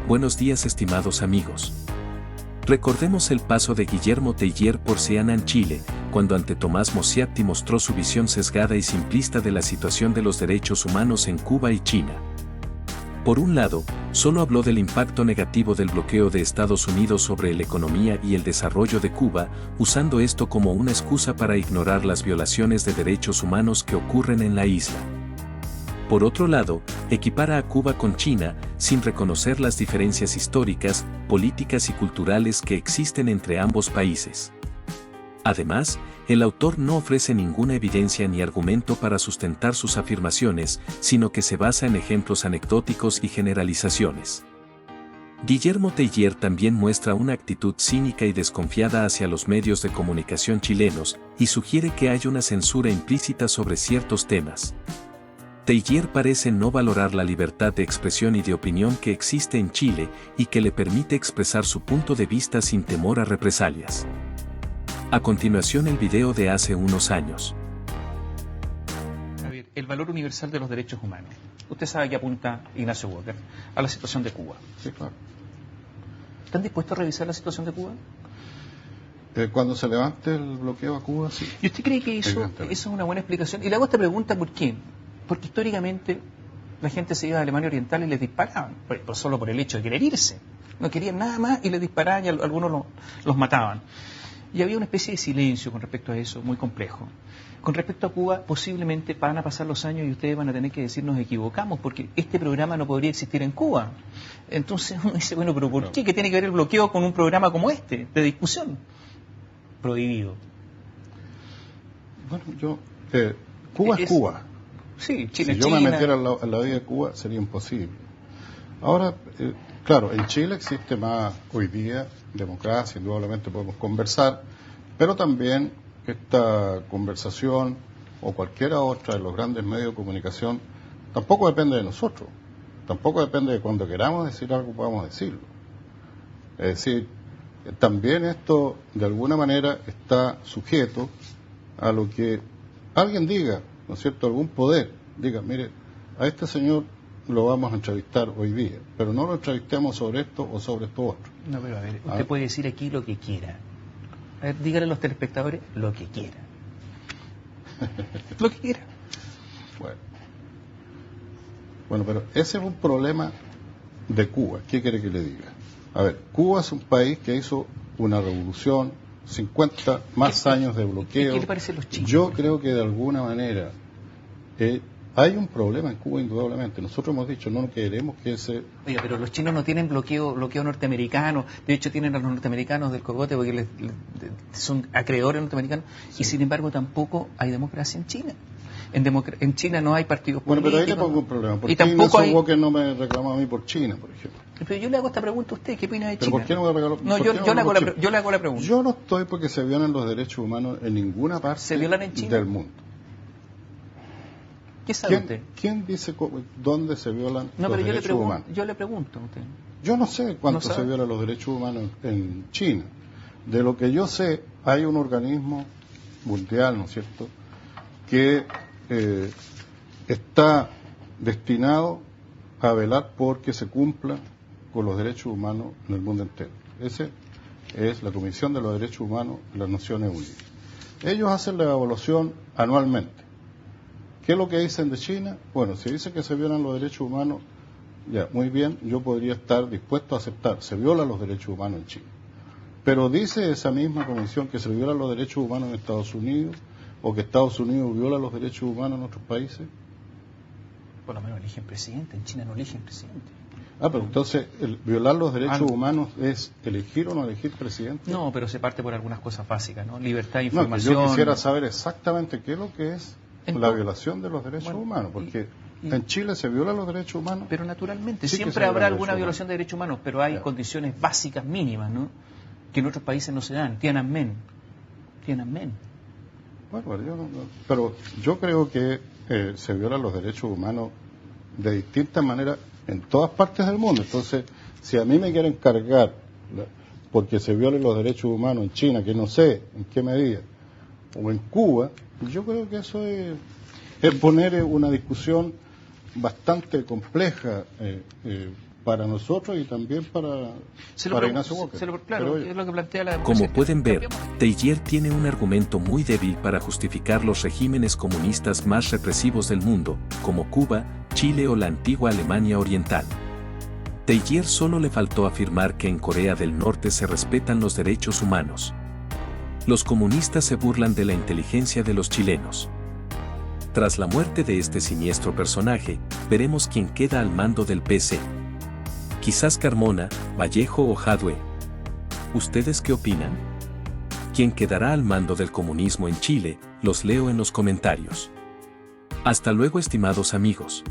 Buenos días estimados amigos. Recordemos el paso de Guillermo Teillier por Xi'an, Chile, cuando ante Tomás Moziatti mostró su visión sesgada y simplista de la situación de los derechos humanos en Cuba y China. Por un lado, solo habló del impacto negativo del bloqueo de Estados Unidos sobre la economía y el desarrollo de Cuba, usando esto como una excusa para ignorar las violaciones de derechos humanos que ocurren en la isla. Por otro lado, equipara a Cuba con China, sin reconocer las diferencias históricas, políticas y culturales que existen entre ambos países. Además, el autor no ofrece ninguna evidencia ni argumento para sustentar sus afirmaciones, sino que se basa en ejemplos anecdóticos y generalizaciones. Guillermo Teillier también muestra una actitud cínica y desconfiada hacia los medios de comunicación chilenos, y sugiere que hay una censura implícita sobre ciertos temas. Teillier parece no valorar la libertad de expresión y de opinión que existe en Chile y que le permite expresar su punto de vista sin temor a represalias. A continuación el video de hace unos años. A ver, el valor universal de los derechos humanos. Usted sabe que apunta Ignacio Walker a la situación de Cuba. Sí, claro. ¿Están dispuestos a revisar la situación de Cuba? Cuando se levante el bloqueo a Cuba, sí. ¿Y usted cree que eso es una buena explicación? Y le hago esta pregunta, ¿por qué? Porque históricamente la gente se iba a Alemania Oriental y les disparaban, solo por el hecho de querer irse. No querían nada más y les disparaban y algunos los mataban. Y había una especie de silencio con respecto a eso, muy complejo. Con respecto a Cuba, posiblemente van a pasar los años y ustedes van a tener que decir nos equivocamos, porque este programa no podría existir en Cuba. Entonces uno dice, bueno, pero ¿por qué? ¿Qué tiene que ver el bloqueo con un programa como este, de discusión? Prohibido. Bueno, Cuba es Cuba. Sí, Chile, si yo me metiera en la vida de Cuba sería imposible. Ahora, claro, en Chile existe más hoy día democracia, indudablemente podemos conversar, pero también esta conversación o cualquiera otra de los grandes medios de comunicación tampoco depende de nosotros, tampoco depende de cuando queramos decir algo podamos decirlo. Es decir, también esto de alguna manera está sujeto a lo que alguien diga, ¿no es cierto?, algún poder, diga, mire, a este señor lo vamos a entrevistar hoy día, pero no lo entrevistemos sobre esto o sobre esto otro. No, pero a ver, usted puede decir aquí lo que quiera. A ver, dígale a los telespectadores lo que quiera. Lo que quiera. Bueno, pero ese es un problema de Cuba. ¿Qué quiere que le diga? A ver, Cuba es un país que hizo una revolución, 50 más años de bloqueo. ¿Qué le parece a los chinos? Yo creo que de alguna manera hay un problema en Cuba indudablemente. Nosotros hemos dicho, no queremos que ese... Oiga, pero los chinos no tienen bloqueo norteamericano. De hecho tienen a los norteamericanos del cogote porque son acreedores norteamericanos. Sí. Y sin embargo tampoco hay democracia en China. En China no hay partidos políticos. Bueno, pero ahí le pongo un problema. ¿Por qué Walker no me reclama a mí por China, por ejemplo? Pero yo le hago esta pregunta a usted, ¿qué opina de China? ¿Pero por qué no me regaló? No, yo le hago la pregunta. Yo no estoy porque se violan los derechos humanos en ninguna parte ¿Se violan en China? Del mundo. ¿Qué sabe usted? ¿Quién dice dónde se violan los derechos humanos? Yo le pregunto a usted. Yo no sé cuánto se violan los derechos humanos en China. De lo que yo sé, hay un organismo mundial, ¿no es cierto?, que está destinado a velar porque se cumpla con los derechos humanos en el mundo entero. Esa es la Comisión de los Derechos Humanos de las Naciones Unidas. Ellos hacen la evaluación anualmente. ¿Qué es lo que dicen de China? Bueno, si dicen que se violan los derechos humanos, ya, muy bien, yo podría estar dispuesto a aceptar. Se violan los derechos humanos en China. Pero dice esa misma comisión que se violan los derechos humanos en Estados Unidos, o que Estados Unidos viola los derechos humanos en otros países. Por lo menos eligen presidente, en China no eligen presidente. Pero entonces, violar los derechos humanos es elegir o no elegir presidente. No, pero se parte por algunas cosas básicas, ¿no? Libertad de información. Yo quisiera saber exactamente qué es lo que es la violación de los derechos humanos, porque en Chile se violan los derechos humanos. Pero naturalmente, sí, siempre habrá alguna violación de derechos humanos, pero hay condiciones básicas mínimas, ¿no?, que en otros países no se dan. Tiananmen. Bueno, pero yo creo que se violan los derechos humanos de distintas maneras en todas partes del mundo. Entonces, si a mí me quieren cargar porque se violen los derechos humanos en China, que no sé en qué medida, o en Cuba, yo creo que eso es poner una discusión bastante compleja para nosotros y también para Ignacio Walker. Claro, es lo que plantea la Como democracia. pueden ver, Teillier tiene un argumento muy débil para justificar los regímenes comunistas más represivos del mundo, como Cuba, Chile o la antigua Alemania Oriental. Teillier solo le faltó afirmar que en Corea del Norte se respetan los derechos humanos. Los comunistas se burlan de la inteligencia de los chilenos. Tras la muerte de este siniestro personaje, veremos quién queda al mando del PC. Quizás Carmona, Vallejo o Jadwe. ¿Ustedes qué opinan? ¿Quién quedará al mando del comunismo en Chile? Los leo en los comentarios. Hasta luego, estimados amigos.